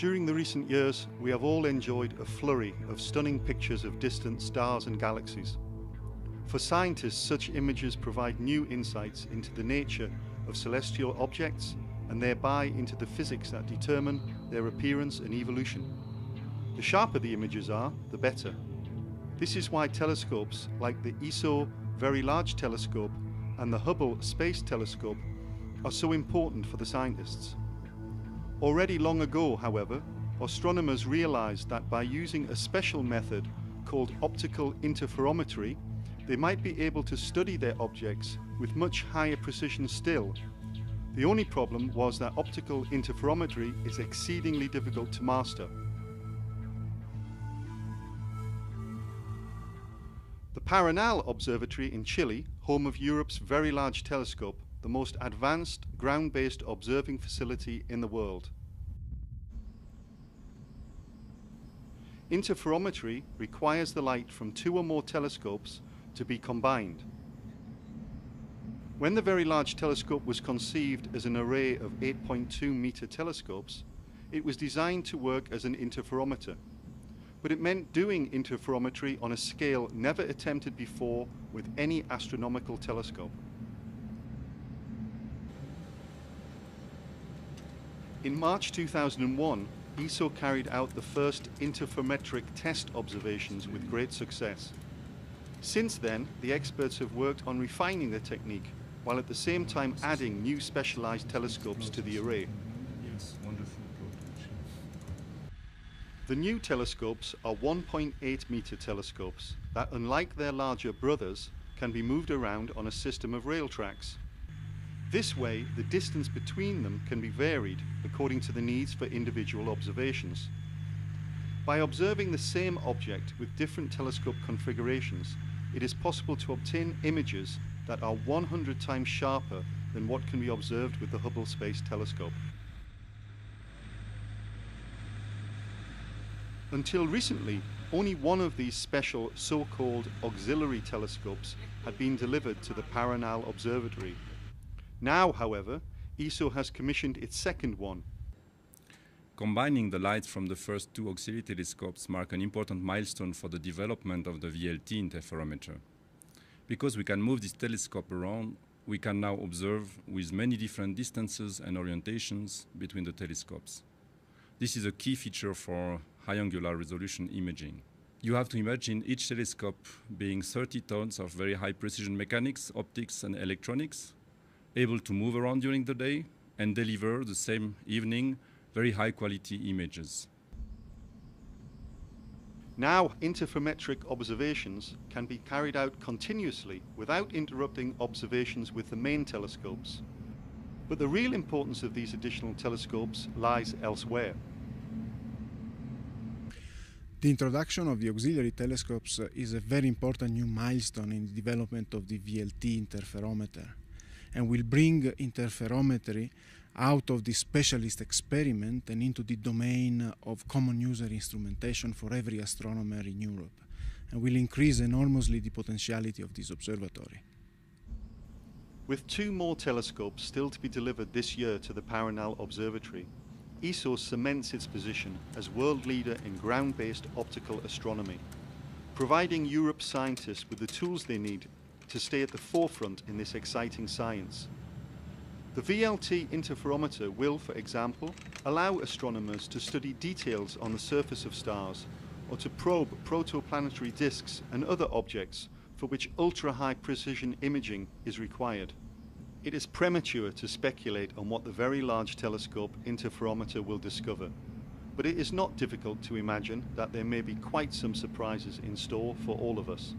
During the recent years, we have all enjoyed a flurry of stunning pictures of distant stars and galaxies. For scientists, such images provide new insights into the nature of celestial objects and thereby into the physics that determine their appearance and evolution. The sharper the images are, the better. This is why telescopes like the ESO Very Large Telescope and the Hubble Space Telescope are so important for the scientists. Already long ago, however, astronomers realized that by using a special method called optical interferometry, they might be able to study their objects with much higher precision still. The only problem was that optical interferometry is exceedingly difficult to master. The Paranal Observatory in Chile, home of Europe's Very Large Telescope, the most advanced ground-based observing facility in the world. Interferometry requires the light from two or more telescopes to be combined. When the Very Large Telescope was conceived as an array of 8.2-meter telescopes, it was designed to work as an interferometer. But it meant doing interferometry on a scale never attempted before with any astronomical telescope. In March 2001, ESO carried out the first interferometric test observations with great success. Since then, the experts have worked on refining the technique, while at the same time adding new specialized telescopes to the array. Yes, wonderful approach. The new telescopes are 1.8-meter telescopes that, unlike their larger brothers, can be moved around on a system of rail tracks. This way, the distance between them can be varied according to the needs for individual observations. By observing the same object with different telescope configurations, it is possible to obtain images that are 100 times sharper than what can be observed with the Hubble Space Telescope. Until recently, only one of these special so-called auxiliary telescopes had been delivered to the Paranal Observatory. Now, however, ESO has commissioned its second one. Combining the lights from the first two auxiliary telescopes mark an important milestone for the development of the VLT interferometer. Because we can move this telescope around, we can now observe with many different distances and orientations between the telescopes. This is a key feature for high angular resolution imaging. You have to imagine each telescope being 30 tons of very high precision mechanics, optics and electronics, able to move around during the day and deliver the same evening very high quality images. Now, interferometric observations can be carried out continuously without interrupting observations with the main telescopes. But the real importance of these additional telescopes lies elsewhere. The introduction of the auxiliary telescopes is a very important new milestone in the development of the VLT interferometer, and will bring interferometry out of the specialist experiment and into the domain of common user instrumentation for every astronomer in Europe, and will increase enormously the potentiality of this observatory. With two more telescopes still to be delivered this year to the Paranal Observatory, ESO cements its position as world leader in ground-based optical astronomy, providing Europe's scientists with the tools they need to stay at the forefront in this exciting science. The VLT interferometer will, for example, allow astronomers to study details on the surface of stars or to probe protoplanetary disks and other objects for which ultra-high precision imaging is required. It is premature to speculate on what the Very Large Telescope interferometer will discover, but it is not difficult to imagine that there may be quite some surprises in store for all of us.